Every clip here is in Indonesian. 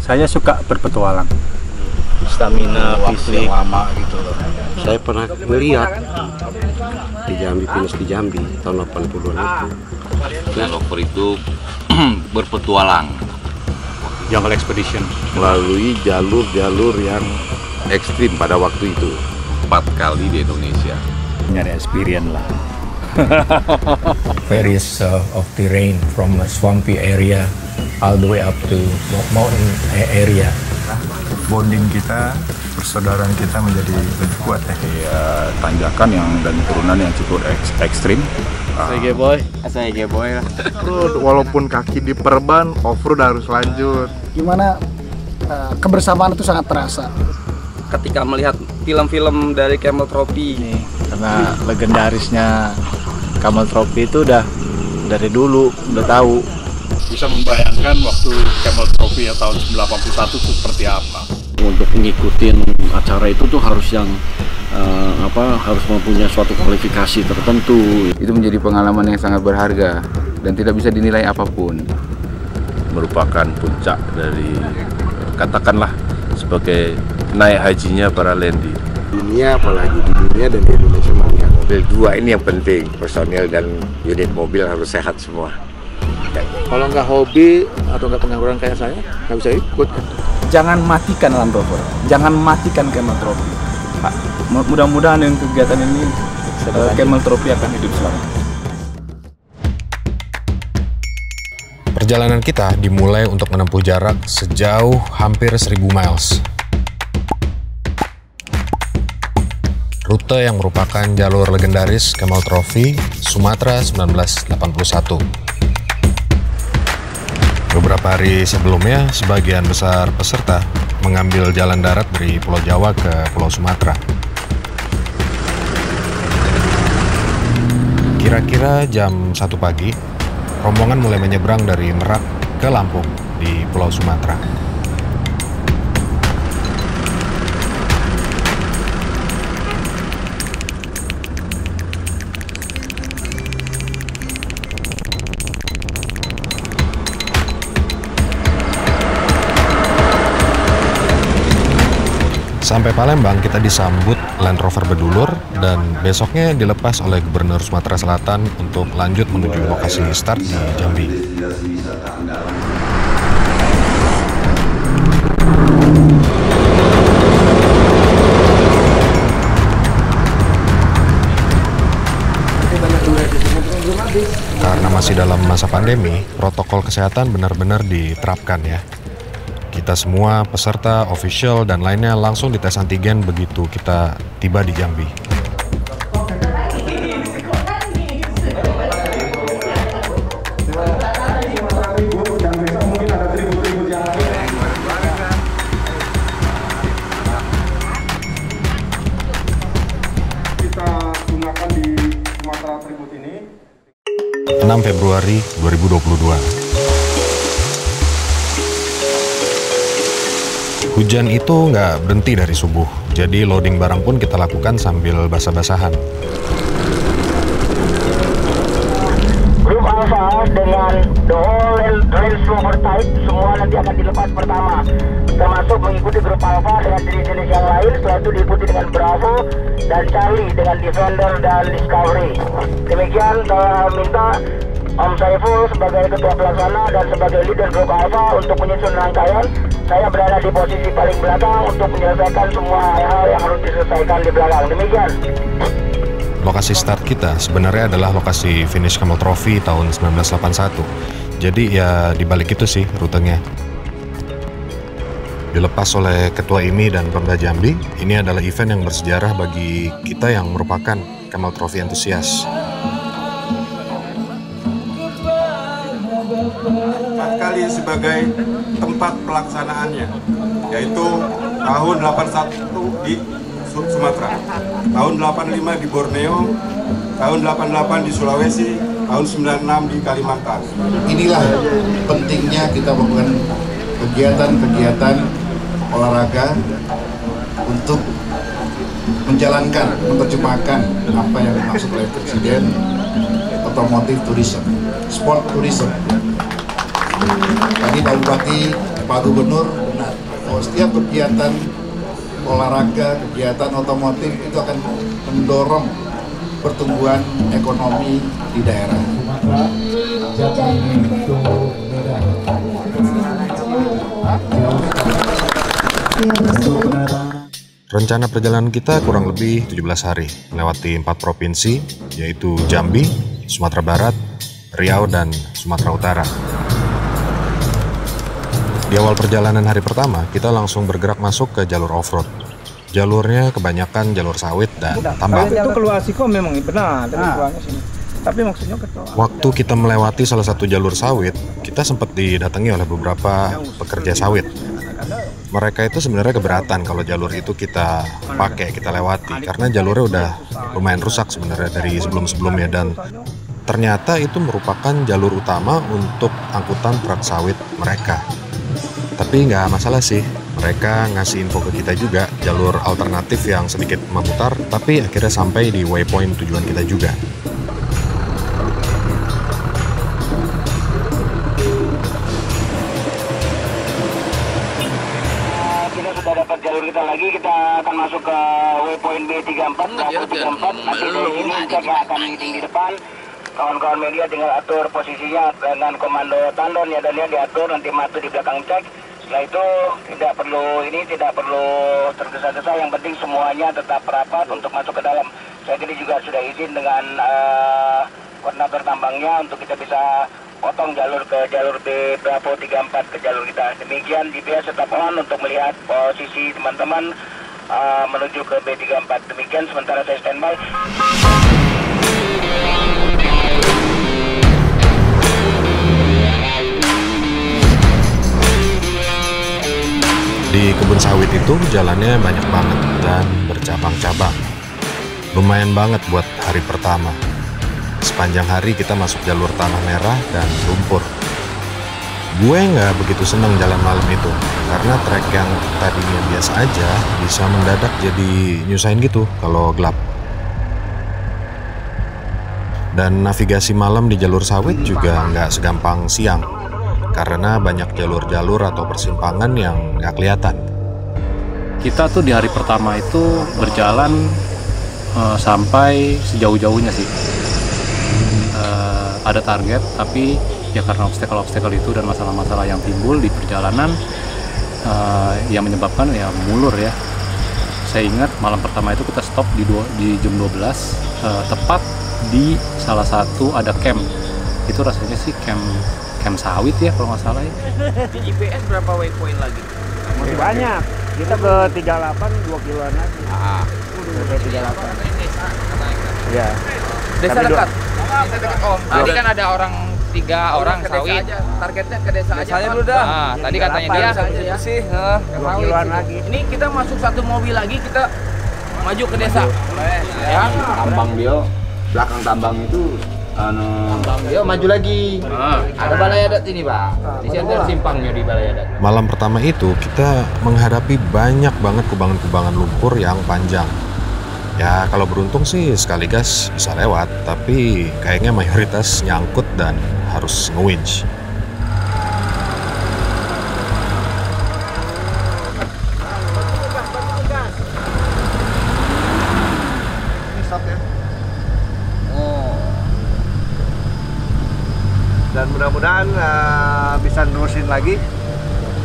Saya suka berpetualang. Stamina fisik lama gitu loh. Saya pernah melihat di Jambi, finish di Jambi tahun 80-an itu. Developer itu berpetualang. Jungle Expedition. Melalui jalur-jalur yang ekstrim pada waktu itu. 4 kali di Indonesia. Nyari experience lah. Various of terrain from a swampy area all the way up to mountain area. Bonding kita, persaudaraan kita menjadi lebih kuat ya. Tanjakan yang dan turunan yang cukup ekstrim. SG boy lah. Walaupun kaki diperban, off-road harus lanjut. Gimana kebersamaan itu sangat terasa. Ketika melihat film-film dari Camel Trophy ini, Karena legendarisnya Camel Trophy itu udah dari dulu udah tahu. Bisa membayangkan waktu Camel Trophy ya tahun 1981 itu seperti apa. Untuk ngikutin acara itu tuh harus yang harus mempunyai suatu kualifikasi tertentu. Itu menjadi pengalaman yang sangat berharga dan tidak bisa dinilai apapun. Merupakan puncak dari, katakanlah, sebagai naik hajinya para lendi. Dunia, apalagi di dunia dan di Indonesia mania. Mobil 2 ini yang penting, personil dan unit mobil harus sehat semua. Kalau nggak hobi atau nggak pengangguran kayak saya, nggak bisa ikut. Jangan matikan Land Rover, jangan matikan Camel Trophy. Mudah-mudahan dengan kegiatan ini Camel Trophy akan hidup selamat. Perjalanan kita dimulai untuk menempuh jarak sejauh hampir 1000 miles. Rute yang merupakan jalur legendaris Camel Trophy Sumatera 1981. Beberapa hari sebelumnya, sebagian besar peserta mengambil jalan darat dari Pulau Jawa ke Pulau Sumatera. Kira-kira jam 1 pagi, rombongan mulai menyeberang dari Merak ke Lampung di Pulau Sumatera. Sampai Palembang kita disambut Land Rover Bedulur dan besoknya dilepas oleh Gubernur Sumatera Selatan untuk lanjut menuju lokasi start di Jambi. Karena masih dalam masa pandemi, protokol kesehatan benar-benar diterapkan ya. Kita semua, peserta, official, dan lainnya langsung dites antigen begitu kita tiba di Jambi. Kita gunakan di Sumatera Tribut ini. 6 Februari 2022. Hujan itu nggak berhenti dari subuh, jadi loading barang pun kita lakukan sambil basah-basahan. Grup Alpha dengan the whole Range Rover type semua nanti akan dilepas pertama, termasuk mengikuti grup Alpha dengan jenis-jenis yang lain. Setelah itu diikuti dengan Bravo dan Charlie dengan Defender dan Discovery. Demikian saya minta Om Saiful sebagai ketua pelaksana dan sebagai leader grup Alpha untuk menyusun rangkaian. Saya berada di posisi paling belakang untuk menyelesaikan semua hal-hal yang harus diselesaikan di belakang. Demikian. Lokasi start kita sebenarnya adalah lokasi finish Camel Trophy tahun 1981. Jadi ya dibalik itu sih rutenya. Dilepas oleh Ketua IMI dan Pemda Jambi, ini adalah event yang bersejarah bagi kita yang merupakan Camel Trophy entusias. 4 kali sebagai tempat pelaksanaannya, yaitu tahun 81 di Sumatera, tahun 85 di Borneo, tahun 88 di Sulawesi, tahun 96 di Kalimantan. Inilah pentingnya kita melakukan kegiatan-kegiatan olahraga untuk menjalankan, menerjemahkan apa yang dimaksud oleh Presiden, otomotif tourism, sport tourism. Tadi Pak Bupati, Pak Gubernur setiap kegiatan olahraga, kegiatan otomotif itu akan mendorong pertumbuhan ekonomi di daerah. Rencana perjalanan kita kurang lebih 17 hari, melewati 4 provinsi, yaitu Jambi, Sumatera Barat, Riau, dan Sumatera Utara. Di awal perjalanan hari pertama, kita langsung bergerak masuk ke jalur off-road. Jalurnya kebanyakan jalur sawit dan tambang. Itu keluar Siko memang benar, dari keluarnya sini. Tapi maksudnya waktu kita melewati salah satu jalur sawit, kita sempat didatangi oleh beberapa pekerja sawit. Mereka itu sebenarnya keberatan kalau jalur itu kita pakai, kita lewati, karena jalurnya udah lumayan rusak sebenarnya dari sebelum-sebelumnya, dan ternyata itu merupakan jalur utama untuk angkutan truk sawit mereka. Tapi nggak masalah sih, mereka ngasih info ke kita juga jalur alternatif yang sedikit memutar, tapi akhirnya sampai di waypoint tujuan kita juga. Dapat jalur kita lagi, kita akan masuk ke waypoint B34, nanti dari sini kita akan meeting di depan. Kawan-kawan media tinggal atur posisinya dengan komando tandon ya, dan ya diatur, nanti matu di belakang cek. Setelah itu tidak perlu tergesa-gesa, yang penting semuanya tetap rapat untuk masuk ke dalam. Saya tadi juga sudah izin dengan koordinator tambangnya untuk kita bisa potong jalur ke jalur B Bravo 34 ke jalur kita. Demikian DPS tetap on untuk melihat posisi teman-teman menuju ke B34. Demikian sementara saya standby. Di kebun sawit itu jalannya banyak banget dan bercabang-cabang. Lumayan banget buat hari pertama. Sepanjang hari kita masuk jalur tanah merah dan lumpur. Gue nggak begitu senang jalan malam itu, karena trek yang tadinya biasa aja bisa mendadak jadi nyusahin gitu kalau gelap. Dan navigasi malam di jalur sawit juga nggak segampang siang, karena banyak jalur-jalur atau persimpangan yang nggak kelihatan. Kita tuh di hari pertama itu berjalan sampai sejauh-jauhnya sih. Ada target, tapi ya karena obstacle itu dan masalah-masalah yang timbul di perjalanan yang menyebabkan ya mulur ya. Saya ingat malam pertama itu kita stop di jam 12, tepat di salah satu ada camp. Itu rasanya sih camp sawit ya kalau nggak salah ya. Di GPS berapa waypoint lagi? Masih banyak. Kita ke 38 2 kiloan lagi. Ke 38. Ya. Desa dekat. Oh, tadi kan ada tiga orang sawit. Targetnya ke desa aja. Desanya dulu dah. Nah, Tadi katanya dia bersih. 2 kiloan lagi. Ini kita masuk satu mobil lagi, kita maju ke desa. Ya, tambang dia belakang tambang itu tambang dia maju lagi. Ada balai adat ini, Pak. Di sini ada simpangnya di balai adat. Malam pertama itu kita menghadapi banyak banget kubangan-kubangan lumpur yang panjang. Ya kalau beruntung sih sekali gas bisa lewat, tapi kayaknya mayoritas nyangkut dan harus nge-winch. Dan mudah-mudahan bisa nerusin lagi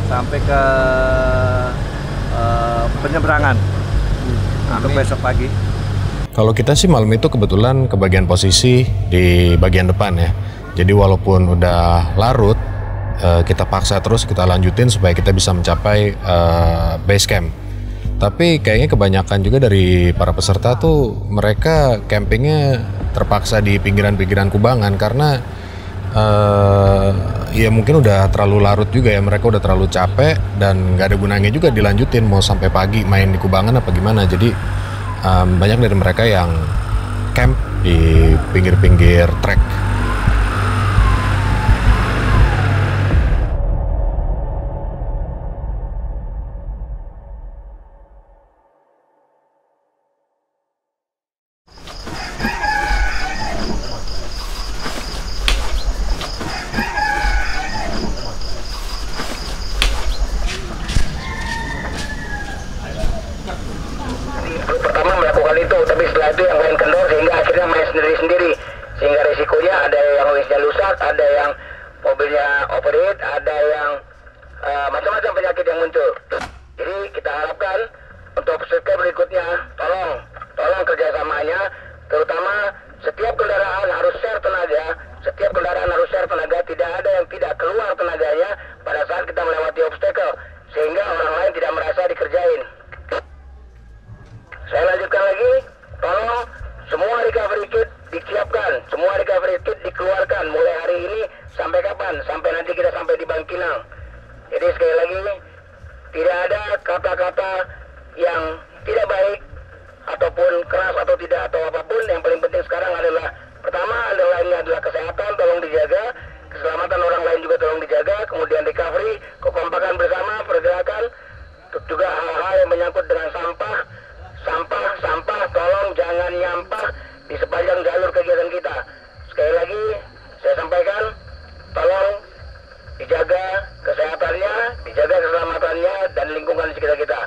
sampai ke penyeberangan untuk besok pagi. Kalau kita sih malam itu kebetulan kebagian posisi di bagian depan ya. Jadi walaupun udah larut, kita paksa terus kita lanjutin supaya kita bisa mencapai base camp. Tapi kayaknya kebanyakan juga dari para peserta tuh mereka campingnya terpaksa di pinggiran-pinggiran kubangan karena ya mungkin udah terlalu larut juga ya, mereka udah terlalu capek dan nggak ada gunanya juga dilanjutin mau sampai pagi main di kubangan apa gimana. Jadi banyak dari mereka yang camp di pinggir-pinggir trek. sendiri-sendiri, sehingga risikonya ada yang windsnya rusak, ada yang mobilnya overheat, ada yang macam-macam penyakit yang muncul. Jadi kita harapkan untuk peserta berikutnya, tolong kerjasamanya, terutama setiap kendaraan harus share tenaga, tidak ada yang tidak keluar tenaganya pada saat kita melewati obstacle, sehingga orang lain tidak merasa dikerjain. Saya lanjutkan lagi, tolong semua recovery kit disiapkan, semua recovery kit dikeluarkan mulai hari ini sampai kapan? Sampai nanti kita sampai di Bangkinang. Jadi sekali lagi, tidak ada kata-kata yang tidak baik ataupun keras atau tidak atau apapun. Yang paling penting sekarang adalah pertama ini adalah kesehatan, tolong dijaga, keselamatan orang lain juga tolong dijaga, kemudian recovery, kekompakan bersama, pergerakan, juga hal-hal yang menyangkut dengan sampah, tolong jangan nyampah di sepanjang jalur kegiatan kita. Sekali lagi saya sampaikan, tolong dijaga kesehatannya, dijaga keselamatannya dan lingkungan sekitar kita.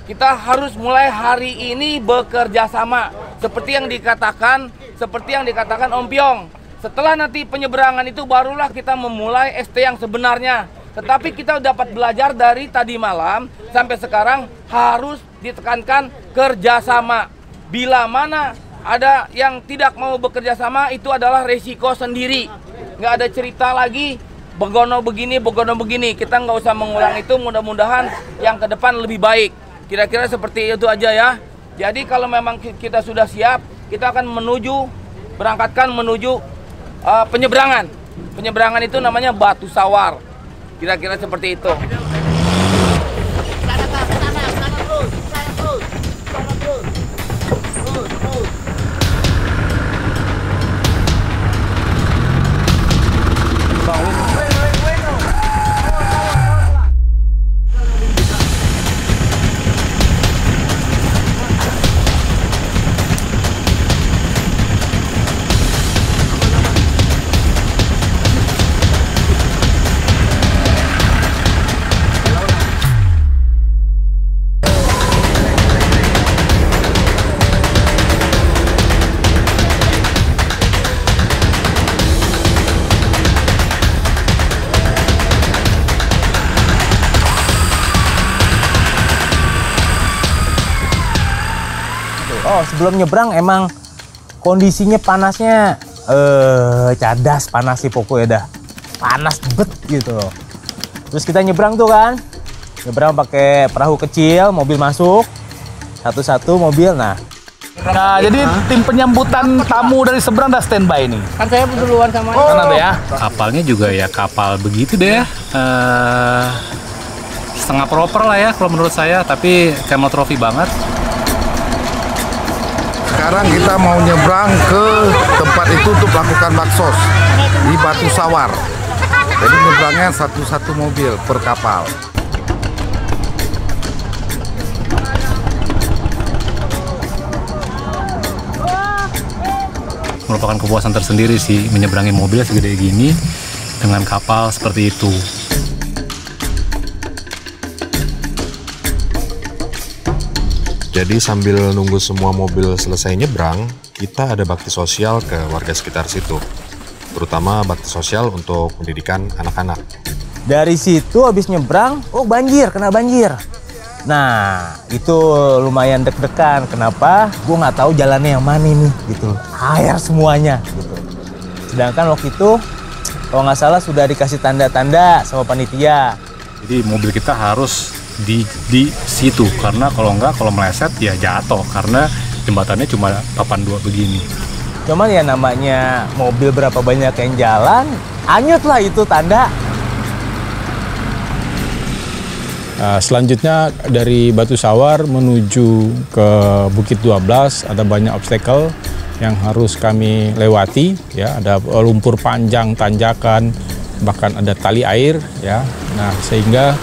Kita harus mulai hari ini bekerja sama seperti yang dikatakan Om Pyong. Setelah nanti penyeberangan itu barulah kita memulai ST yang sebenarnya. Tetapi kita dapat belajar dari tadi malam sampai sekarang harus ditekankan kerjasama. Bila mana ada yang tidak mau bekerja sama, itu adalah resiko sendiri. Nggak ada cerita lagi begono begini. Kita nggak usah mengulang itu, mudah-mudahan yang ke depan lebih baik. Kira-kira seperti itu aja ya. Jadi kalau memang kita sudah siap, kita akan berangkatkan menuju penyeberangan. Penyeberangan itu namanya Batu Sawar. Kira-kira seperti itu. Sebelum nyebrang emang kondisinya panasnya cadas, panas sih pokoknya dah. Panas bet gitu loh. Terus kita nyebrang tuh kan. Nyebrang pakai perahu kecil, mobil masuk. Satu-satu mobil. Nah, jadi tim penyambutan tamu dari seberang udah standby nih. Kan saya duluan sama Kan ada ya. Kapalnya juga ya kapal begitu deh ya. Setengah proper lah ya kalau menurut saya, tapi Camel Trophy banget. Sekarang kita mau nyebrang ke tempat itu untuk melakukan baksos di Batu Sawar. Jadi nyebrangnya satu-satu mobil per kapal. Merupakan kepuasan tersendiri sih menyeberangi mobil segede gini dengan kapal seperti itu. Jadi sambil nunggu semua mobil selesai nyebrang, kita ada bakti sosial ke warga sekitar situ. Terutama bakti sosial untuk pendidikan anak-anak. Dari situ habis nyebrang, kena banjir. Nah, itu lumayan deg-degan. Kenapa? Gue nggak tahu jalannya yang mana nih, gitu. Air semuanya, gitu. Sedangkan waktu itu, kalau nggak salah sudah dikasih tanda-tanda sama panitia. Jadi mobil kita harus di situ, karena kalau meleset ya jatuh, karena jembatannya cuma papan 2 begini. Cuman ya namanya mobil berapa banyak yang jalan, anyut lah itu tanda. Selanjutnya dari Batu Sawar menuju ke Bukit 12 ada banyak obstacle yang harus kami lewati ya, ada lumpur panjang, tanjakan, bahkan ada tali air ya. Nah, sehingga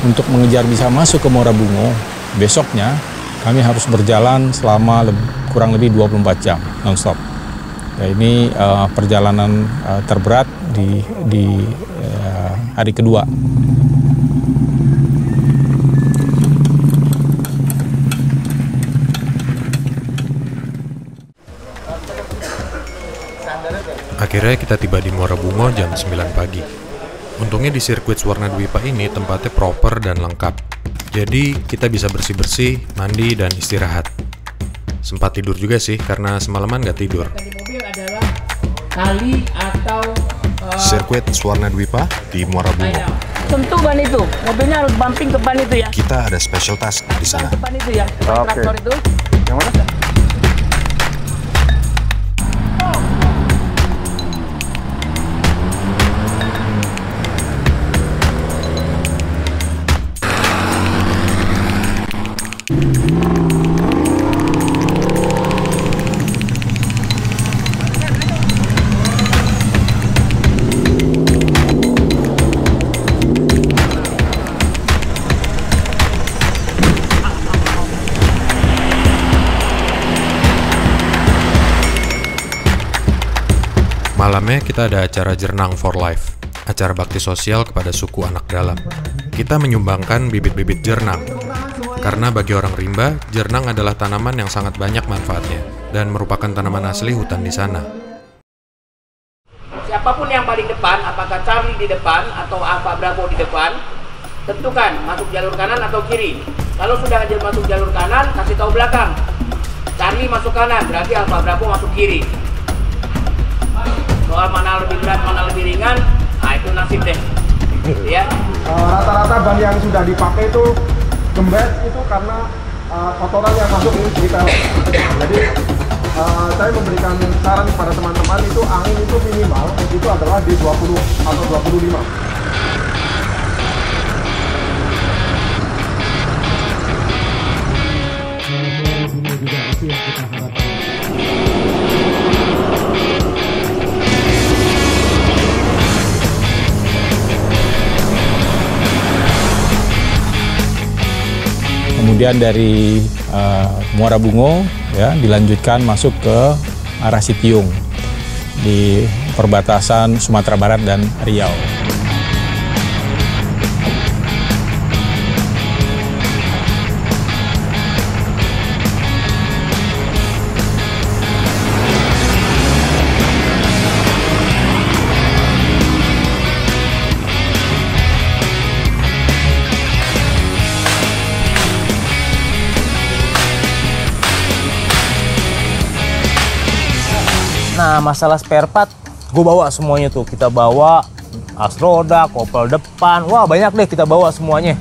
untuk mengejar bisa masuk ke Muara Bungo, besoknya kami harus berjalan selama kurang lebih 24 jam non-stop. Ya, ini perjalanan terberat di hari kedua. Akhirnya kita tiba di Muara Bungo jam 9 pagi. Untungnya di sirkuit Suwarnadwipa ini tempatnya proper dan lengkap. Jadi kita bisa bersih-bersih, mandi, dan istirahat. Sempat tidur juga sih, karena semalaman nggak tidur. Di mobil adalah kali atau Sirkuit Suwarnadwipa di Muara Bungo. sentuh ban itu, mobilnya harus bumping ke ban itu ya. Kita ada special task di sana. Ke ban itu ya, traktor itu. Yang mana? Malamnya kita ada acara Jernang for Life, acara bakti sosial kepada suku anak dalam. Kita menyumbangkan bibit-bibit jernang, karena bagi orang rimba, jernang adalah tanaman yang sangat banyak manfaatnya, dan merupakan tanaman asli hutan di sana. Siapapun yang paling depan, apakah Charlie di depan atau Alfa Bravo di depan, tentukan masuk jalur kanan atau kiri. Kalau sudah masuk jalur kanan, kasih tahu belakang. Charlie masuk kanan, berarti Alfa Bravo masuk kiri. Soal mana lebih berat, mana lebih ringan, nah itu nasib deh. Ya. Rata-rata ban yang sudah dipakai itu gembes itu karena kotoran yang masuk di pelek. Jadi saya memberikan saran kepada teman-teman itu angin itu minimal itu adalah di 20 atau 25. Kemudian dari Muara Bungo ya dilanjutkan masuk ke arah Sitiung di perbatasan Sumatera Barat dan Riau. Nah, masalah spare part, gue bawa semuanya tuh. Kita bawa as roda, kopel depan, wah banyak deh kita bawa semuanya.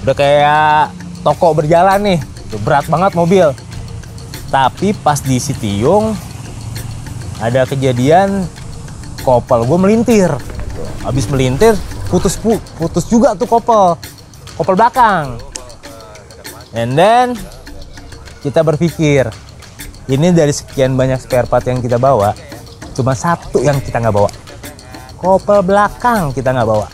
Udah kayak toko berjalan nih, berat banget mobil. Tapi pas di Sitiung, ada kejadian kopel gue melintir. Habis melintir, putus juga tuh kopel belakang. And then, kita berpikir, ini dari sekian banyak spare part yang kita bawa, cuma satu yang kita nggak bawa. Kopel belakang kita nggak bawa.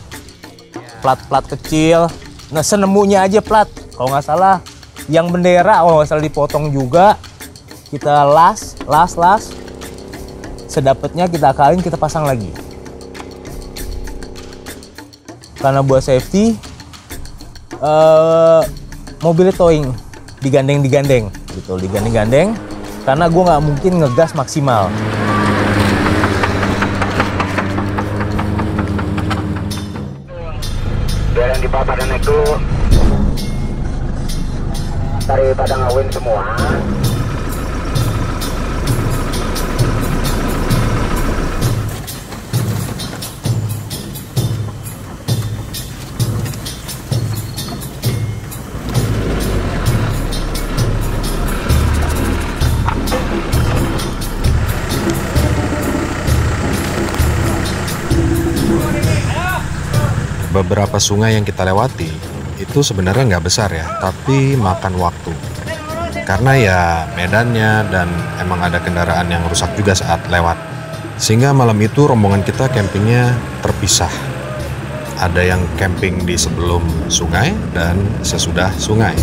Plat-plat kecil, nah senemunya aja plat. Kalau nggak salah, yang bendera, kalau nggak salah dipotong juga. Kita las. Sedapatnya kita akalin, kita pasang lagi. Karena buat safety, mobilnya towing, digandeng gitu, digandeng. Karena gue nggak mungkin ngegas maksimal. Biar yang di papan dan naik dulu. Tarik pada ngawin semua. Beberapa sungai yang kita lewati itu sebenarnya nggak besar ya, tapi makan waktu. Karena ya medannya dan emang ada kendaraan yang rusak juga saat lewat. Sehingga malam itu rombongan kita campingnya terpisah. Ada yang camping di sebelum sungai dan sesudah sungai.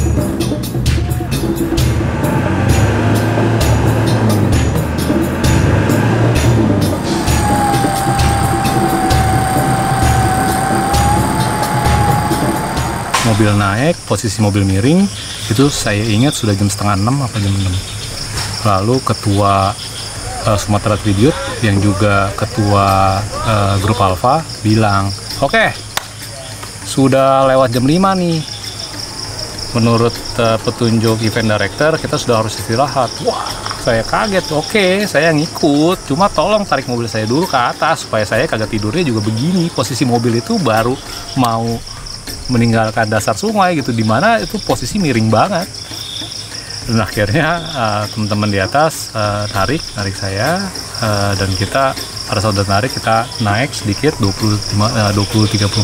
Mobil naik, posisi mobil miring, itu saya ingat sudah jam 5:30 apa jam 6. Lalu ketua Sumatera Tribute yang juga ketua grup Alpha bilang, oke, sudah lewat jam 5 nih. Menurut petunjuk event director, kita sudah harus istirahat. Wah, saya kaget. Oke, saya ngikut. Cuma tolong tarik mobil saya dulu ke atas supaya saya kagak tidurnya juga begini. Posisi mobil itu baru mau meninggalkan dasar sungai gitu, dimana itu posisi miring banget. Dan akhirnya teman-teman di atas narik saya, dan kita pada saat udah narik kita naik sedikit 20-30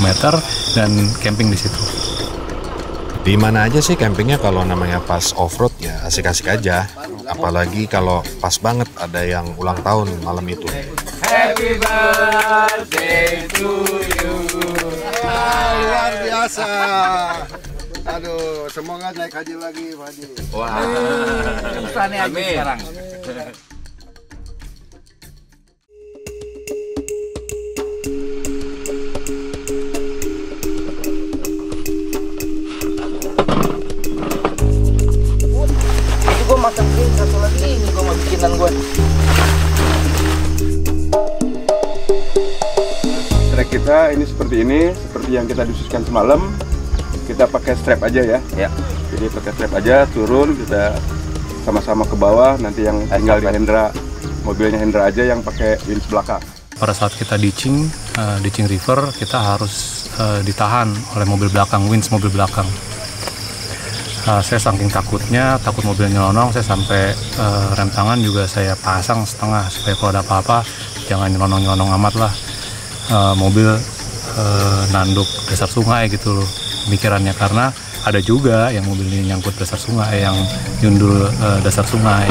meter dan camping di situ. Di mana aja sih campingnya kalau namanya pas off-road ya asik-asik aja. Apalagi kalau pas banget ada yang ulang tahun malam itu. Happy birthday to you. Luar biasa. Aduh, semoga naik haji lagi, Pak Haji. Wah. Susah nih haji sekarang. Gue masakin satu lagi ini, gue mau bikinan gue. Trek kita ini seperti yang kita diskusikan semalam. Kita pakai strap aja ya. Jadi pakai strap aja, turun kita sama-sama ke bawah. Nanti yang tinggal di Hendra, mobilnya Hendra aja yang pakai winch belakang. Pada saat kita ditching river, kita harus ditahan oleh mobil belakang, winch mobil belakang. Saya saking takutnya, takut mobilnya nyelonong, saya sampai rem tangan juga saya pasang setengah supaya kalau ada apa-apa jangan nyelonong-nyelonong amat lah. Mobil nanduk dasar sungai gitu loh pemikirannya, karena ada juga yang mobil ini nyangkut dasar sungai, yang nyundul dasar sungai.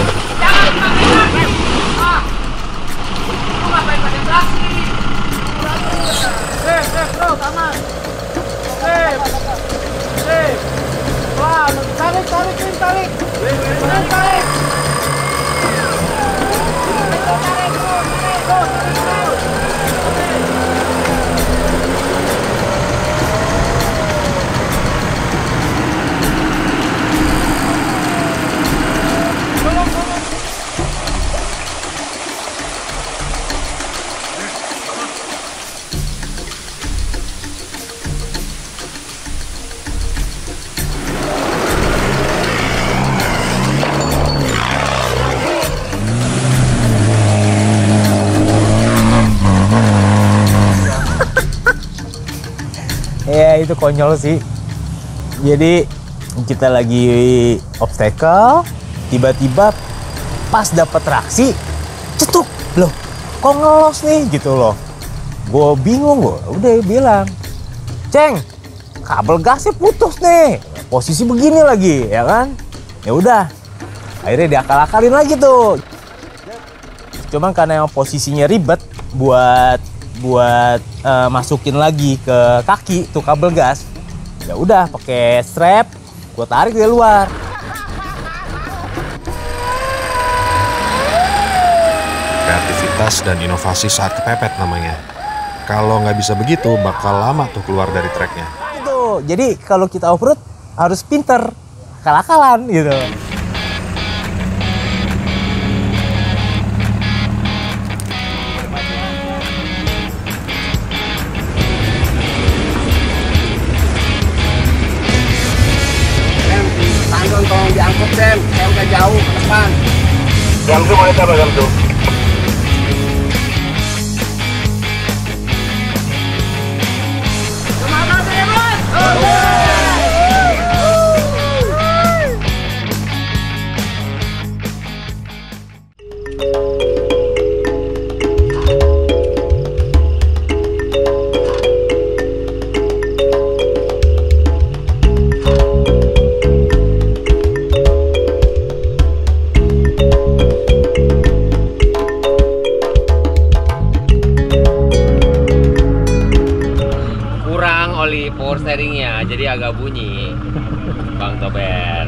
Tarik. Ya itu konyol sih. Jadi kita lagi obstacle, tiba-tiba pas dapat traksi, cetuk loh, kok ngelos nih gitu loh. Gue bingung, gue udah bilang, Ceng, kabel gasnya putus nih, posisi begini lagi, ya kan? Ya udah, akhirnya diakal-akalin lagi tuh. Cuman karena yang posisinya ribet buat masukin lagi ke kaki tuh kabel gas, ya udah pakai strap, gue tarik dari luar. Kreativitas dan inovasi saat kepepet namanya. Kalau nggak bisa begitu, bakal lama tuh keluar dari treknya. Itu, jadi kalau kita off-road harus pinter, akal-akalan gitu. Tolong diangkut, Sam. Saya udah jauh ke depan. Jam tuh mana jam tuh? Semangat, Sam! power steeringnya jadi agak bunyi, Bang Tober.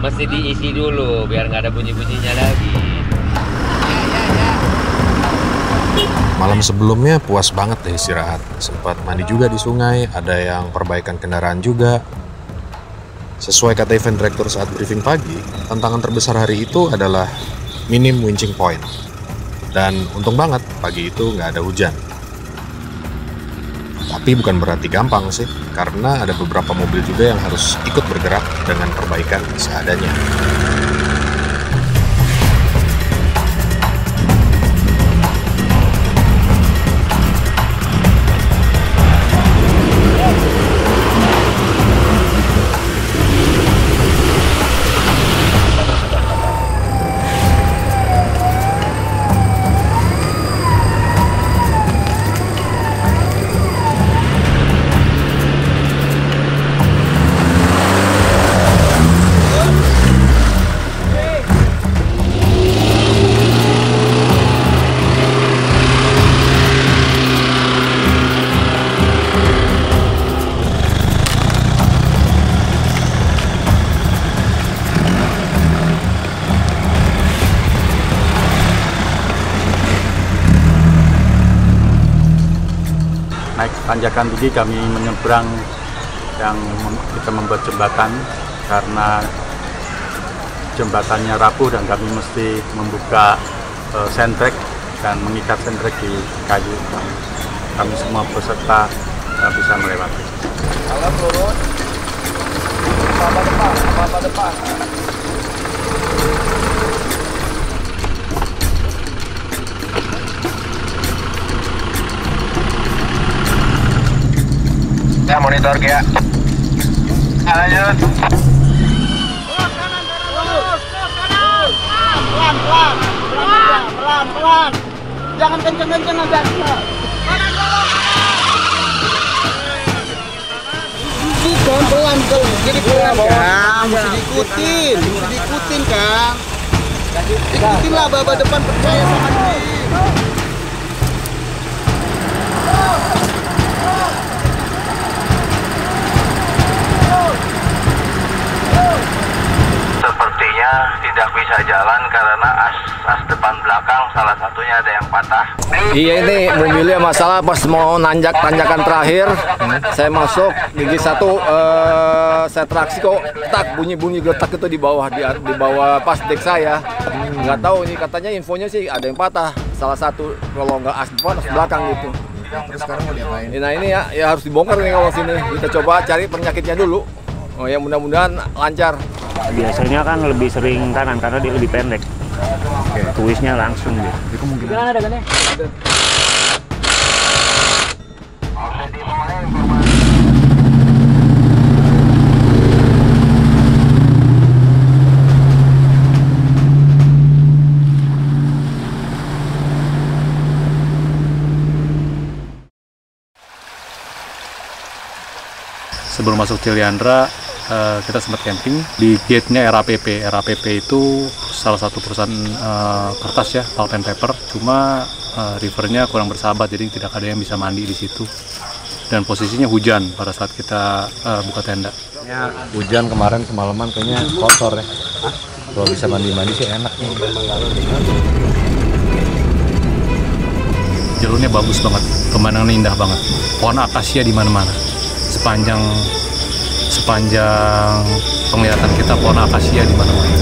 Mesti diisi dulu biar nggak ada bunyi-bunyinya lagi. Malam sebelumnya puas banget deh istirahat. Sempat mandi juga di sungai, ada yang perbaikan kendaraan juga. Sesuai kata event director saat briefing pagi, tantangan terbesar hari itu adalah minim winching point. Dan untung banget pagi itu nggak ada hujan. Tapi bukan berarti gampang sih, karena ada beberapa mobil juga yang harus ikut bergerak dengan perbaikan seadanya. Naik tanjakan tinggi kami menyeberang yang kita membuat jembatan karena jembatannya rapuh dan kami mesti membuka sandtrek dan mengikat sandtrek di kayu. Kami semua peserta bisa melewati. Kalau turun, apa depan. Ya, monitor ya. Lanjut. Pelan. Jangan kenceng-kenceng gasnya. Pelan. Jadi pelan kan. Mesti diikutin kan. Ikutin lah babak depan, percaya sama diri. Sepertinya tidak bisa jalan karena as depan belakang salah satunya ada yang patah. Iya, ini mobilnya masalah pas mau nanjak tanjakan terakhir. Saya masuk gigi satu, saya traksi kok tak bunyi getak itu di bawah pas dek saya. Nggak tahu nih, katanya infonya sih ada yang patah. Salah satu kalau nggak as depan as belakang gitu. Terus sekarang mau diapain? Nah ini ya harus dibongkar nih kalau sini. Kita coba cari penyakitnya dulu. Oh ya, mudah-mudahan lancar. Biasanya kan lebih sering kanan karena dia lebih pendek. Tulisnya langsung dia. Gimana dagannya? Sebelum masuk Ciliandra, kita sempat camping di gate-nya RAPP. RAPP itu salah satu perusahaan kertas ya, pulp and paper. Cuma rivernya kurang bersahabat, jadi tidak ada yang bisa mandi di situ. Dan posisinya hujan pada saat kita buka tenda. Ya, hujan kemarin semalaman kayaknya kotor ya. Kalau bisa mandi-mandi sih enak nih. Jalurnya bagus banget, pemandangannya indah banget. Pohon akasia di mana-mana. Sepanjang penglihatan kita pohon akasia di mana-mana.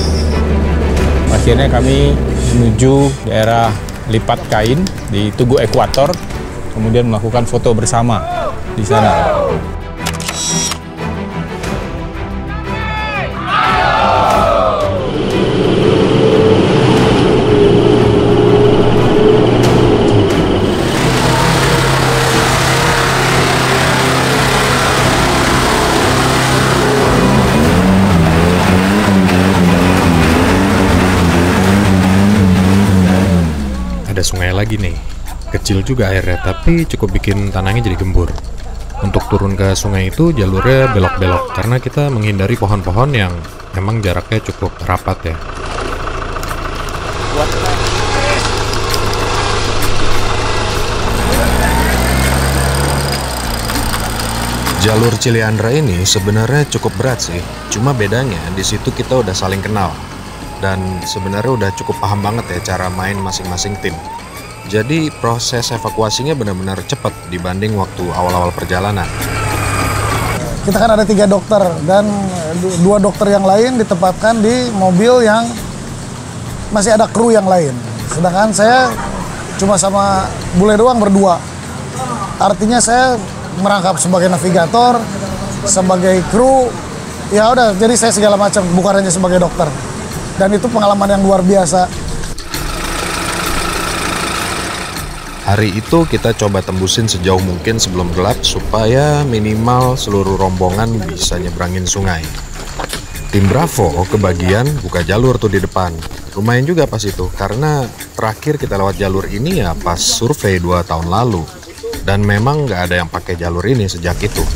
Akhirnya kami menuju daerah Lipat Kain di Tugu Ekuator, kemudian melakukan foto bersama di sana. Ada sungai lagi nih, kecil juga airnya tapi cukup bikin tanahnya jadi gembur. Untuk turun ke sungai itu jalurnya belok-belok karena kita menghindari pohon-pohon yang memang jaraknya cukup rapat ya. Jalur Ciliandra ini sebenarnya cukup berat sih, cuma bedanya di situ kita udah saling kenal. Dan sebenarnya udah cukup paham banget ya cara main masing-masing tim. Jadi proses evakuasinya benar-benar cepat dibanding waktu awal-awal perjalanan. Kita kan ada 3 dokter dan 2 dokter yang lain ditempatkan di mobil yang masih ada kru yang lain. Sedangkan saya cuma sama bule doang berdua. Artinya saya merangkap sebagai navigator, sebagai kru, ya udah, jadi saya segala macam, bukan hanya sebagai dokter. Dan itu pengalaman yang luar biasa. Hari itu kita coba tembusin sejauh mungkin sebelum gelap supaya minimal seluruh rombongan bisa nyebrangin sungai. Tim Bravo kebagian buka jalur tuh di depan. Lumayan juga pas itu, karena terakhir kita lewat jalur ini ya pas survei 2 tahun lalu. Dan memang nggak ada yang pakai jalur ini sejak itu.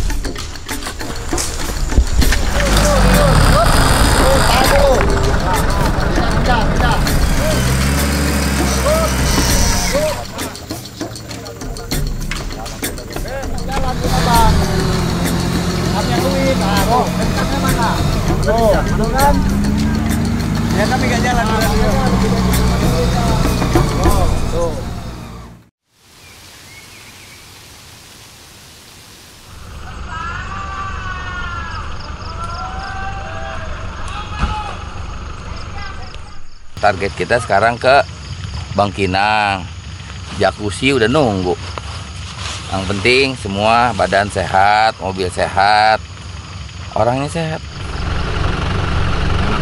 Ya kami gak jalan Target kita sekarang ke Bangkinang. Jacuzzi udah nunggu. Yang penting semua badan sehat, mobil sehat, orangnya sehat.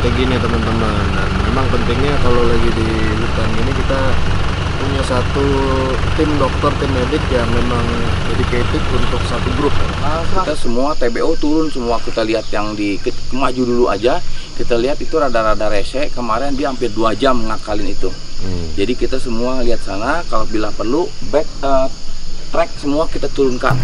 Kayak gini teman-teman, dan memang pentingnya kalau lagi di hutan gini kita punya satu tim dokter, tim medik yang memang dedicated untuk satu grup. Kita semua TBO turun semua, kita lihat yang di maju dulu aja, kita lihat itu rada-rada rese, kemarin dia hampir 2 jam ngakalin itu. Jadi kita semua lihat sana, kalau bila perlu back track semua kita turunkan.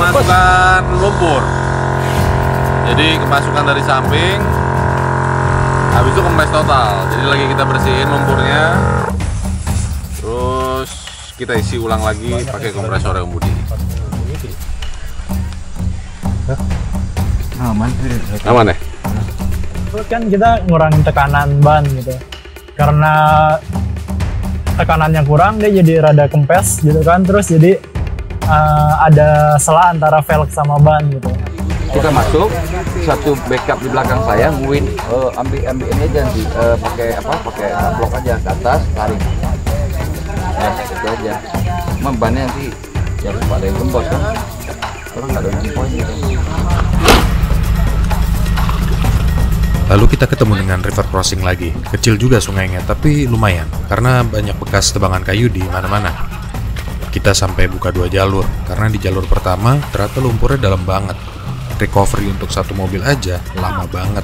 Kemasukan lumpur, jadi kemasukan dari samping, habis itu kempes total. Jadi lagi kita bersihin lumpurnya, terus kita isi ulang lagi pakai kompresor yang Budi. Aman ya? Kan kita ngurangin tekanan ban gitu, karena tekanannya kurang dia jadi rada kempes gitu kan, terus jadi ada selah antara velg sama ban gitu. Kita masuk, satu backup di belakang saya, Win ambil ini aja nanti pakai blok aja ke atas, tarik. Itu aja. Cuma bannya nanti ya pada yang gembos kan. Orang nggak ada yang poin gitu. Lalu kita ketemu dengan river crossing lagi. Kecil juga sungainya, tapi lumayan karena banyak bekas tebangan kayu di mana-mana. Kita sampai buka 2 jalur, karena di jalur pertama ternyata lumpurnya dalam banget. Recovery untuk satu mobil aja lama banget.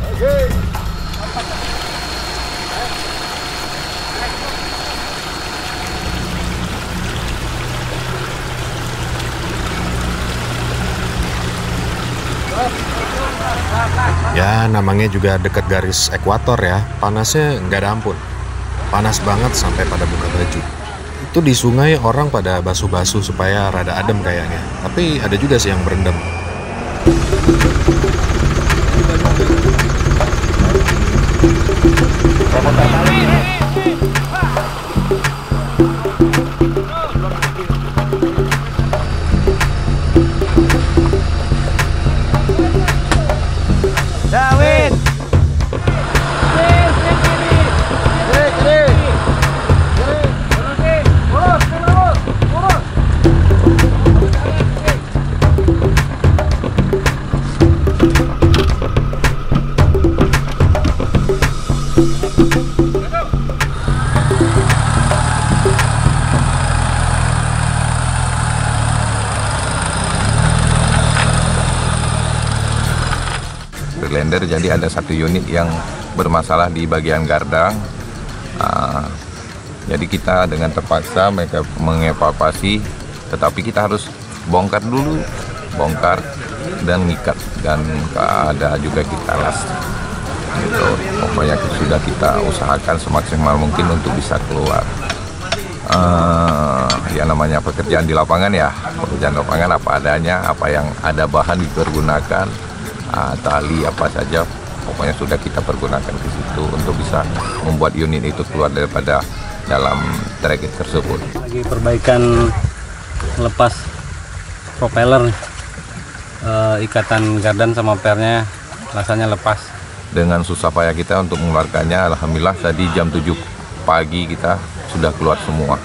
Ya, namanya juga dekat garis ekuator ya, panasnya nggak ada ampun. Panas banget sampai pada buka baju. Itu di sungai orang pada basuh-basuh supaya rada adem kayaknya. Tapi ada juga sih yang berendam. David. Freelander, jadi ada satu unit yang bermasalah di bagian gardang. Jadi kita dengan terpaksa mereka mengevakuasi, tetapi kita harus bongkar dulu, bongkar dan ngikat, dan ada juga kita las. Gitu. Pokoknya sudah kita usahakan semaksimal mungkin untuk bisa keluar. ya namanya pekerjaan di lapangan ya, pekerjaan lapangan apa adanya, apa yang ada bahan dipergunakan, tali apa saja, pokoknya sudah kita pergunakan ke situ untuk bisa membuat unit itu keluar daripada dalam trek tersebut. Lagi perbaikan lepas propeller, ikatan gardan sama pernya rasanya lepas. Dengan susah payah kita untuk mengeluarkannya, alhamdulillah tadi jam 7 pagi kita sudah keluar semua.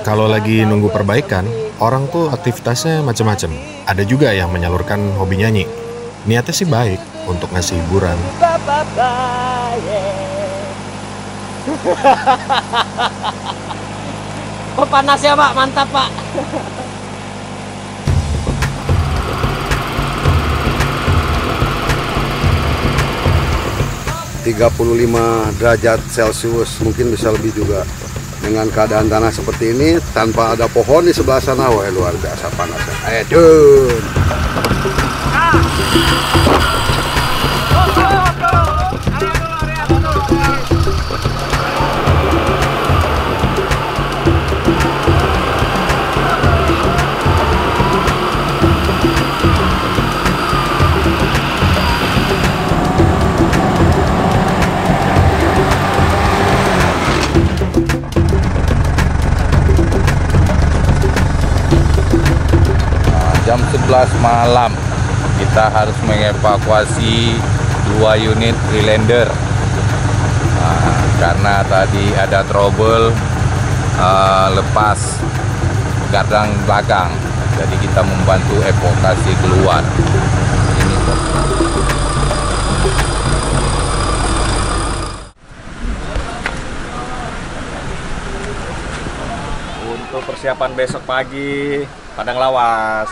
Kalau lagi nunggu perbaikan, orang tuh aktivitasnya macam-macam. Ada juga yang menyalurkan hobi nyanyi. Niatnya sih baik untuk ngasih hiburan. Oh panas ya Pak, mantap Pak. 35 derajat Celcius, mungkin bisa lebih juga. Dengan keadaan tanah seperti ini, tanpa ada pohon di sebelah sana, wah luar biasa panasnya. Ayo, Jam 11 malam kita harus mengevakuasi 2 unit Freelander karena tadi ada trouble lepas gardang belakang, jadi kita membantu evakuasi keluar. Untuk persiapan besok pagi Padang Lawas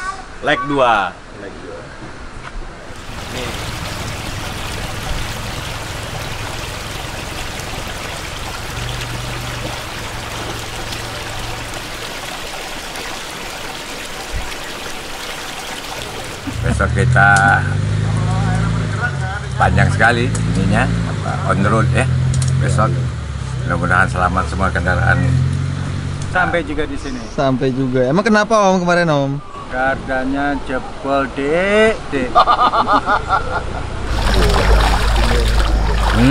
leg 2. Nih. Besok kita panjang sekali ininya, on the road ya. Besok mudah-mudahan selamat semua kendaraan. Sampai juga di sini. Sampai juga. Emang kenapa Om kemarin Om? Gardanya jebol, Dek.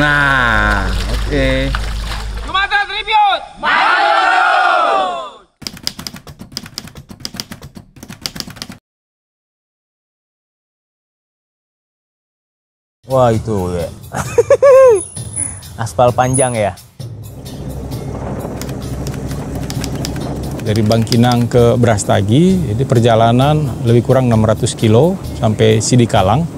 Nah, oke. Sumatera Tribute. Wah itu ya. Aspal panjang ya. Dari Bangkinang ke Brastagi, jadi perjalanan lebih kurang 600 kilo sampai Sidikalang.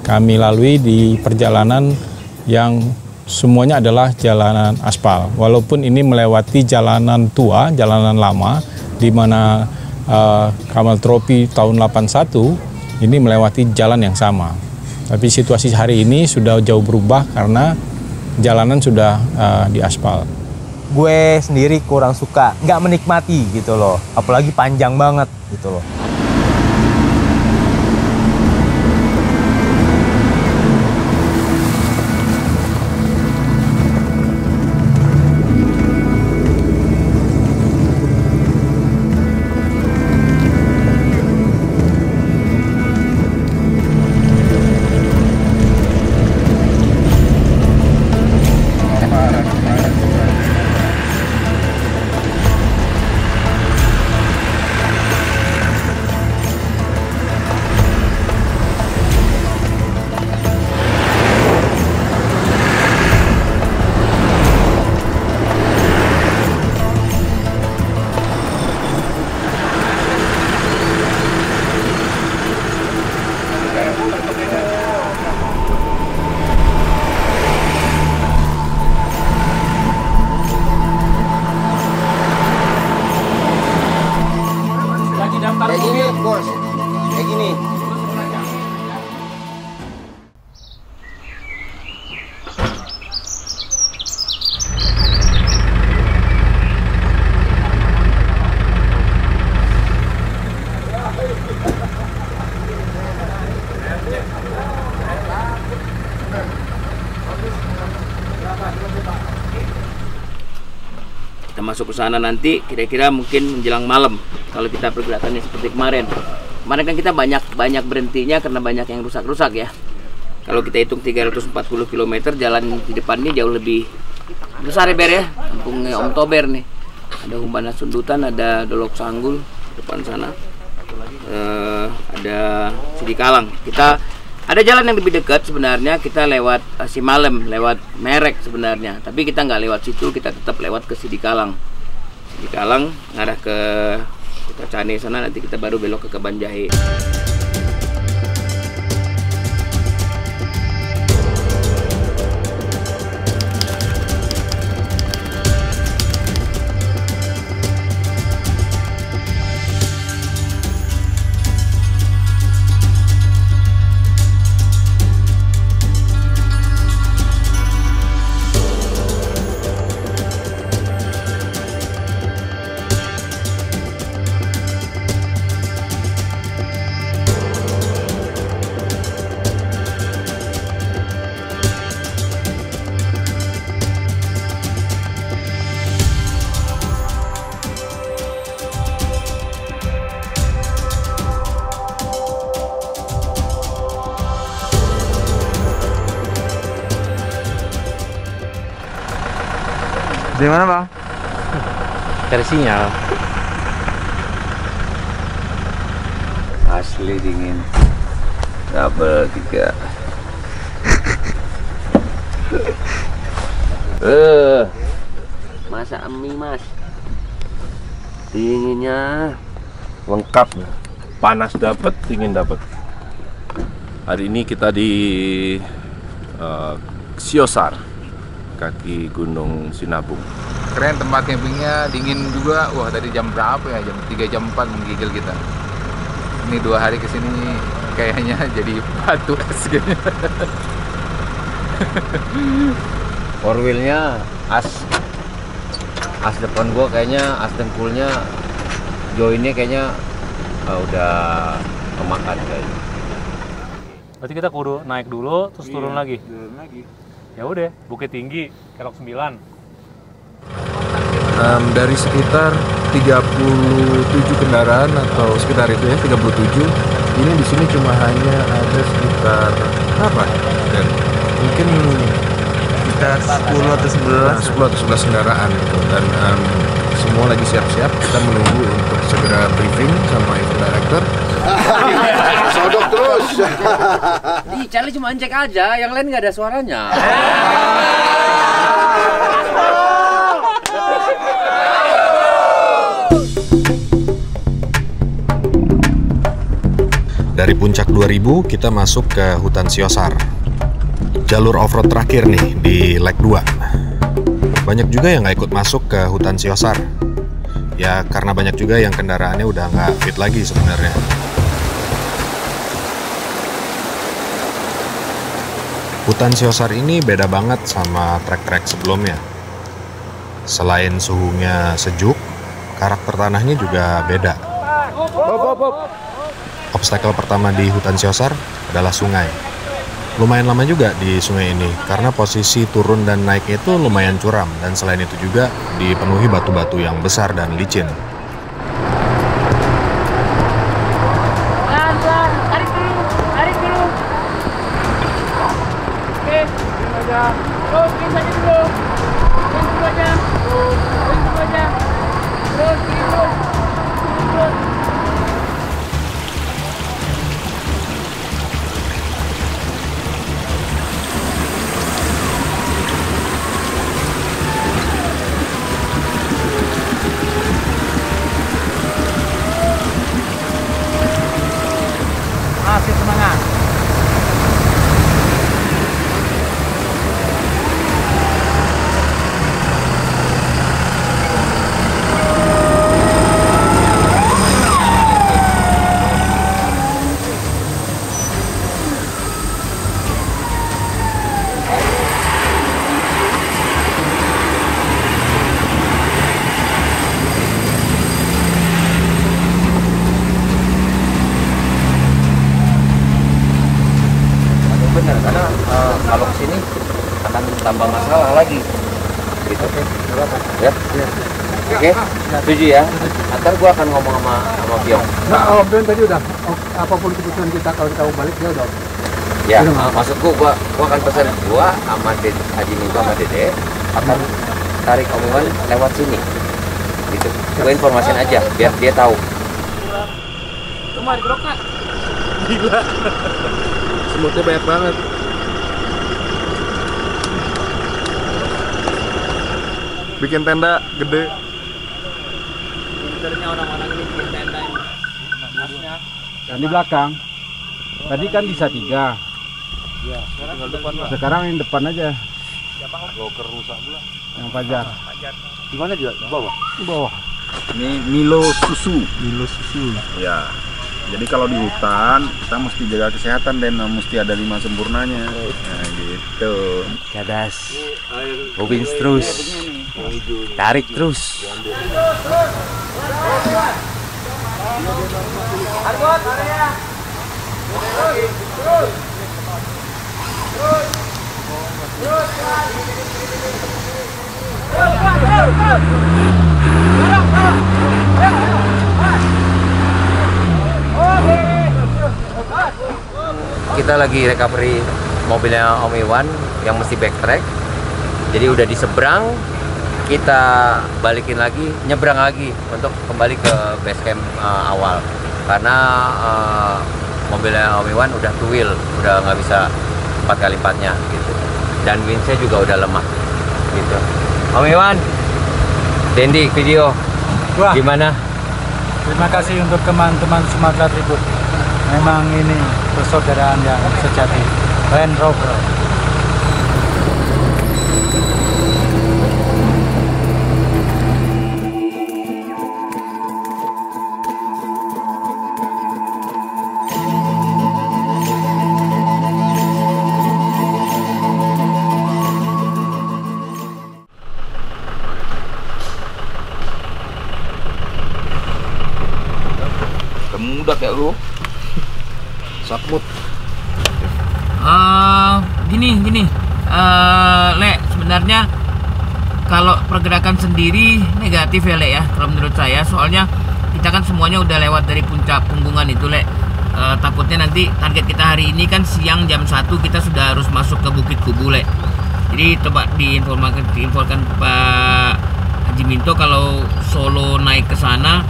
Kami lalui di perjalanan yang semuanya adalah jalanan aspal. Walaupun ini melewati jalanan tua, jalanan lama, di mana Kamal Tropi tahun 81 ini melewati jalan yang sama. Tapi situasi hari ini sudah jauh berubah karena jalanan sudah diaspal. Gue sendiri kurang suka, nggak menikmati gitu loh, apalagi panjang banget gitu loh. Kayak gini, bos. Kayak gini. masuk ke sana nanti kira-kira mungkin menjelang malam kalau kita pergerakannya seperti kemarin. Kemarin kan kita banyak berhentinya karena banyak yang rusak-rusak ya. Kalau kita hitung 340 km, jalan di depan ini jauh lebih besar ya Ber ya. Kampungnya Om Tober nih. Ada Humbana Sundutan, ada Dolok Sanggul depan sana. Ada Sidikalang. Kita ada jalan yang lebih dekat sebenarnya, kita lewat Simalem, lewat Merek sebenarnya. Tapi kita nggak lewat situ, kita tetap lewat ke Sidikalang. Sidikalang ngarah ke Kota Cane sana, nanti kita baru belok ke Kebanjahe. Di mana Bang? Cari sinyal. Asli dingin. Double 3. Masak mie Mas. Dinginnya Lengkap. Panas dapat, dingin dapat. Hari ini kita di Siosar, kaki Gunung Sinabung. Keren tempat campingnya, dingin juga. Wah, tadi jam berapa ya? Jam 3, jam 4 menggigil kita. Ini 2 hari kesini kayaknya jadi batu es kayaknya. four wheelnya as depan gua kayaknya, as dengkulnya joinnya kayaknya udah kemakan kayaknya. Berarti kita kudu naik dulu terus turun lagi. Ya udah, Bukit Tinggi, Kelok 9. Dari sekitar 37 kendaraan atau sekitar itu ya, 37. Ini di sini cuma hanya ada sekitar apa? Dan mungkin sekitar 10 atau 11 kendaraan gitu. Dan semua lagi siap-siap. Kita menunggu untuk segera briefing sama event director. Sodok terus. Ih, Charlie cuma cek aja, yang lain nggak ada suaranya. Dari puncak 2000 kita masuk ke hutan Siosar. Jalur off-road terakhir nih di leg 2. Banyak juga yang nggak ikut masuk ke hutan Siosar. Ya karena banyak juga yang kendaraannya udah nggak fit lagi sebenarnya. Hutan Siosar ini beda banget sama trek-trek sebelumnya. Selain suhunya sejuk, karakter tanahnya juga beda. Obstacle pertama di hutan Siosar adalah sungai. Lumayan lama juga di sungai ini karena posisi turun dan naiknya itu lumayan curam, dan selain itu juga dipenuhi batu-batu yang besar dan licin. Tarik dulu. Oke, terus kiri saja dulu. Terus kiri terus. Masih semangat. Benar, karena kalau kesini akan tambah masalah lagi gitu. Ya. Oke, setuju ya. Ntar gua akan ngomong sama Piong. Nah, Om Piong tadi udah apapun keputusan kita kalau kita mau balik dia udah. Ya, maksudku gua akan pesan gua sama Haji Minto sama Dede akan tarik Om Iwan lewat sini. Gitu. Gua informasin aja biar dia tahu. Cuma digerokak. Gila. Semutnya banyak banget. Bikin tenda gede. Pinternya orang-orang ini bikin tenda ini. Dan di belakang. Tadi kan bisa 3. Ya, tinggal depan lah. Sekarang yang depan aja. Loker rusak pula. Yang Fajar. Di mana dia? Di bawah. Di bawah. Ini Milo Susu. Milo Susu. Ya. Jadi kalau di hutan kita mesti jaga kesehatan dan mesti ada 5 sempurnanya. Nah gitu. Cadas. Bobin terus. Tarik terus. Arbot, area. Terus. Kita lagi recovery mobilnya Om Iwan yang mesti backtrack. Jadi udah di seberang, kita balikin lagi, nyebrang lagi untuk kembali ke base camp awal. Karena mobilnya Om Iwan udah two wheel, udah nggak bisa 4x4-nya gitu. Dan winch-nya juga udah lemah gitu. Om Iwan, Dendi video. Wah. Gimana? Terima kasih untuk teman-teman Sumatera Tribun. Memang ini persaudaraan yang sejati. Land Rover. Muda kayak lu. Sakmut. Gini. Le, sebenarnya kalau pergerakan sendiri negatif ya, Le ya. Kalau menurut saya, soalnya kita kan semuanya udah lewat dari puncak Punggungan itu, Le. Takutnya nanti target kita hari ini kan siang jam 1 kita sudah harus masuk ke Bukit Kubu, Le. Jadi coba diinfokan Pak Haji Minto kalau Solo naik ke sana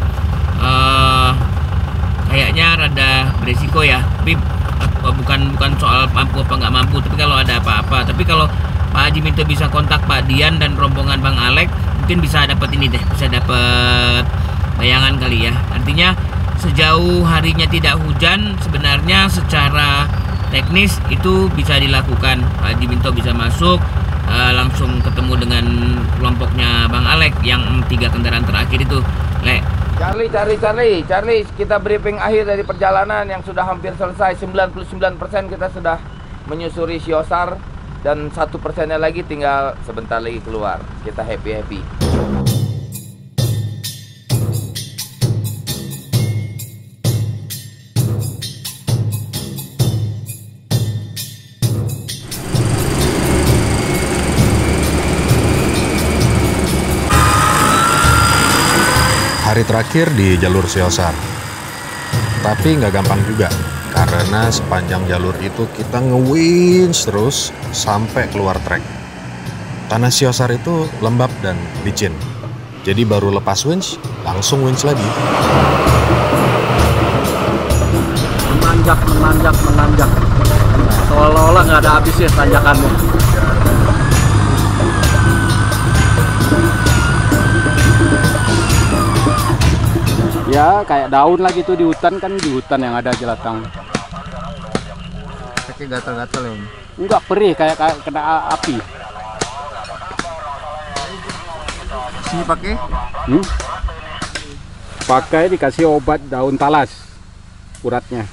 kayaknya rada beresiko ya. Tapi bukan soal mampu apa nggak mampu, tapi kalau ada apa-apa. Tapi kalau Pak Haji Minto bisa kontak Pak Dian dan rombongan Bang Alek, mungkin bisa dapat ini deh, bisa dapat bayangan kali ya. Artinya sejauh harinya tidak hujan, sebenarnya secara teknis itu bisa dilakukan. Pak Haji Minto bisa masuk langsung ketemu dengan kelompoknya Bang Alek yang 3 kendaraan terakhir itu, Le. Charlie, kita briefing akhir dari perjalanan yang sudah hampir selesai. 99% kita sudah menyusuri Siosar dan 1%-nya lagi tinggal sebentar lagi keluar. Kita happy. Hari terakhir di jalur Siosar. Tapi nggak gampang juga, karena sepanjang jalur itu kita nge-winch terus sampai keluar trek. Tanah Siosar itu lembab dan licin. Jadi baru lepas winch, langsung winch lagi. Menanjak. Seolah-olah nggak ada habisnya tanjakannya. Ya kayak daun lagi tuh di hutan yang ada jelatang. Kaki gatal-gatal ya? Enggak, perih kayak kena api. Sini pakai? Pakai dikasih obat daun talas, uratnya,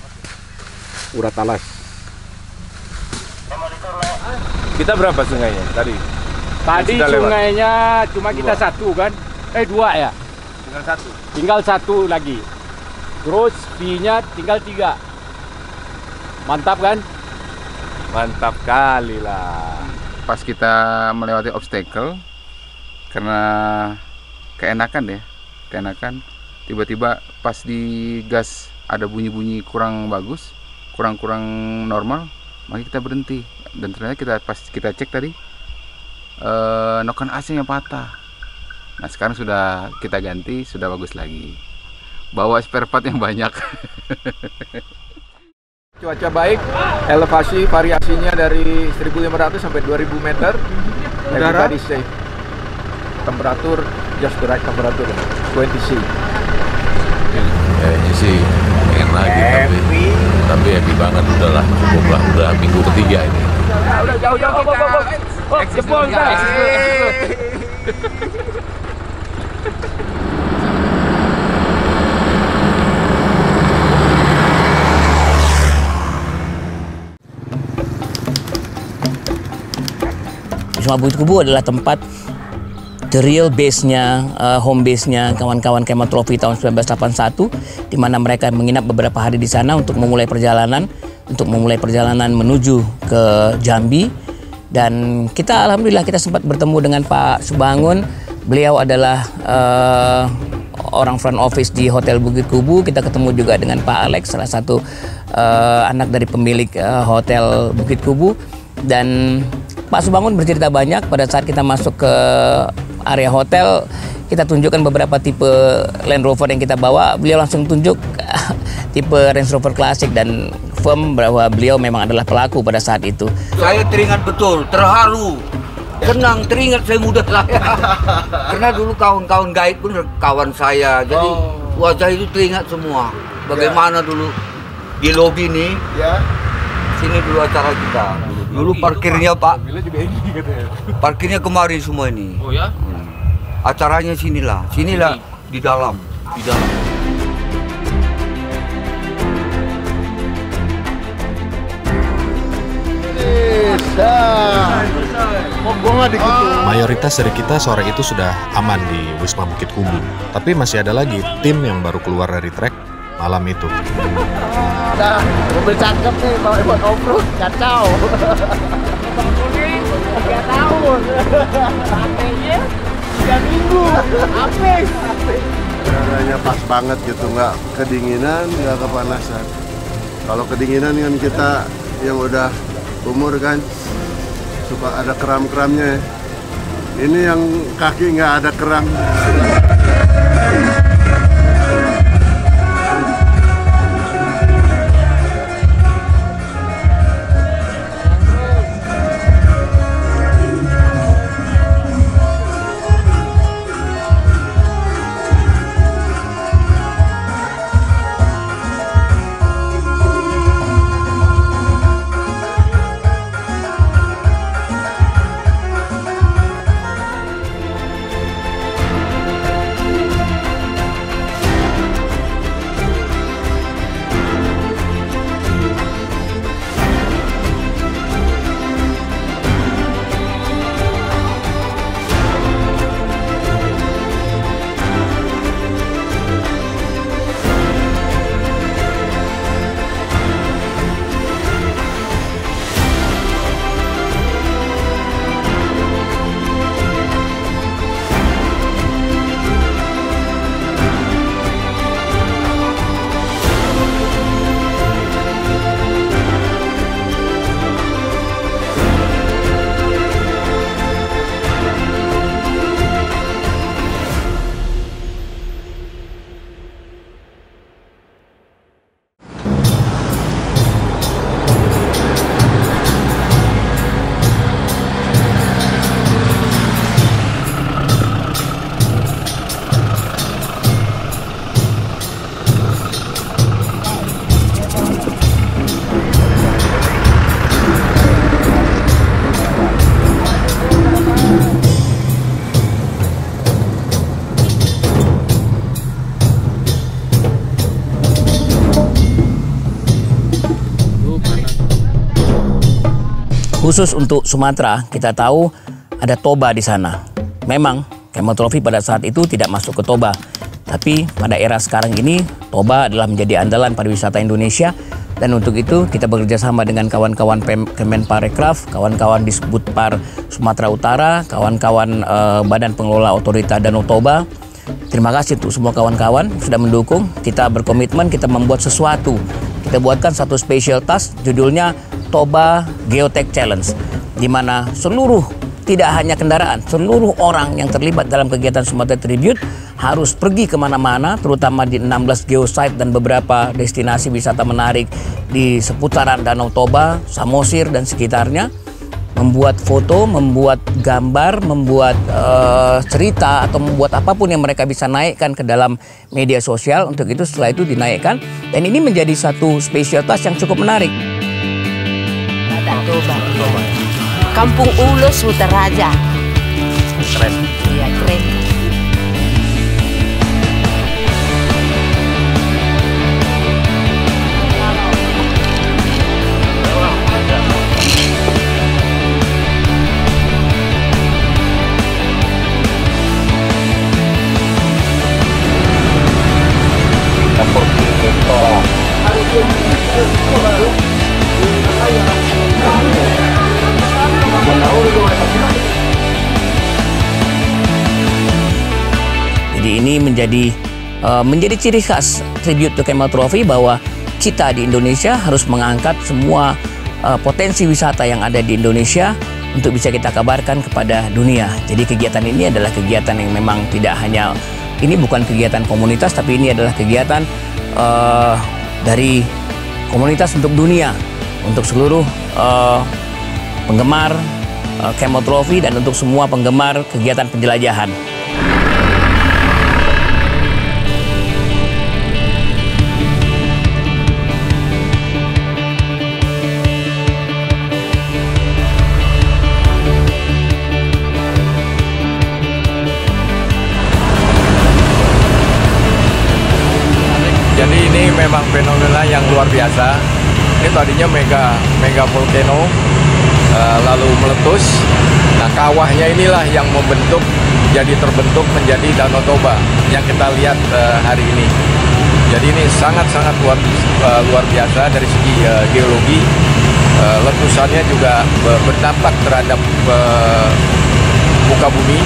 urat talas. Kita berapa sungainya tadi? Tadi sungainya cuma kita 1 kan? 2 ya? Tinggal satu lagi. Terus V-nya tinggal 3. Mantap kan? Mantap kali lah. Pas kita melewati obstacle, karena keenakan ya, keenakan. Tiba-tiba pas di gas ada bunyi-bunyi kurang bagus, kurang normal, maka kita berhenti. Dan ternyata pas kita cek tadi noken AC-nya patah. Nah sekarang sudah kita ganti, sudah bagus lagi. Bawa spare part yang banyak. Cuaca baik, elevasi variasinya dari 1.500 sampai 2.000 meter. Everybody safe. Temperatur just the right temperature, 20 C. Kayaknya sih pengen lagi, tapi happy banget, udahlah, cukup lah, udah minggu ketiga ini. Udah jauh. Jempol kan. Wisma Bukit Kubu adalah tempat the real base-nya, home base-nya kawan-kawan Camel Trophy tahun 1981, di mana mereka menginap beberapa hari di sana untuk memulai perjalanan menuju ke Jambi. Dan kita alhamdulillah kita sempat bertemu dengan Pak Subangun. Beliau adalah orang front office di Hotel Bukit Kubu. Kita ketemu juga dengan Pak Alex, salah satu anak dari pemilik Hotel Bukit Kubu. Dan Pak Subangun bercerita banyak. Pada saat kita masuk ke area hotel, kita tunjukkan beberapa tipe Land Rover yang kita bawa. Beliau langsung tunjuk tipe Range Rover Classic dan firm bahwa beliau memang adalah pelaku pada saat itu. Saya teringat betul, terharu, tenang, teringat saya muda saya. Karena dulu kawan-kawan guide pun kawan saya, jadi wajah itu teringat semua. Bagaimana dulu di lobi nih, sini dulu acara kita. Dulu parkirnya Pak, parkirnya kemari semua ini. Oh ya? Acaranya sinilah di dalam. Mayoritas dari kita sore itu sudah aman di Wisma Bukit Kubu, tapi masih ada lagi tim yang baru keluar dari trek malam itu. Nah, mobil cakep nih, buat off-road, kacau. Bang Kuning, 3 tahun. Pakainya 3 minggu, habis. Udaranya pas banget gitu, nggak kedinginan, nggak kepanasan. Kalau kedinginan kan kita yang udah umur kan, suka ada keram-keramnya. Ini yang kaki nggak ada keram. Khusus untuk Sumatera, kita tahu ada Toba di sana. Memang Camel Trophy pada saat itu tidak masuk ke Toba. Tapi pada era sekarang ini, Toba adalah menjadi andalan pariwisata Indonesia. Dan untuk itu kita bekerja sama dengan kawan-kawan Kemenparekraf, kawan-kawan Disbudpar Sumatera Utara, kawan-kawan Badan Pengelola Otorita Danau Toba, Terima kasih untuk semua kawan-kawan sudah mendukung. Kita berkomitmen, kita membuat sesuatu. Kita buatkan satu special task, judulnya Toba Geotech Challenge, di mana seluruh, tidak hanya kendaraan, seluruh orang yang terlibat dalam kegiatan Sumatera Tribute harus pergi kemana-mana, terutama di 16 geosite dan beberapa destinasi wisata menarik di seputaran Danau Toba, Samosir, dan sekitarnya. Membuat foto, membuat gambar, membuat cerita, atau membuat apapun yang mereka bisa naikkan ke dalam media sosial. Untuk itu setelah itu dinaikkan, dan ini menjadi satu special task yang cukup menarik. Toba. Kampung Ulos Sutaraja. Keren. Iya, keren. Jadi ini menjadi ciri khas Tribute to Camel Trophy, bahwa kita di Indonesia harus mengangkat semua potensi wisata yang ada di Indonesia untuk bisa kita kabarkan kepada dunia. Jadi kegiatan ini adalah kegiatan yang memang tidak hanya, ini bukan kegiatan komunitas, tapi ini adalah kegiatan dari komunitas untuk dunia, untuk seluruh penggemar Camel Trophy dan untuk semua penggemar kegiatan penjelajahan. Jadi ini memang fenomena yang luar biasa. Ini tadinya mega volcano, lalu meletus. Nah, kawahnya inilah yang terbentuk menjadi Danau Toba yang kita lihat hari ini. Jadi ini sangat-sangat luar biasa dari segi geologi. Letusannya juga berdampak terhadap muka bumi.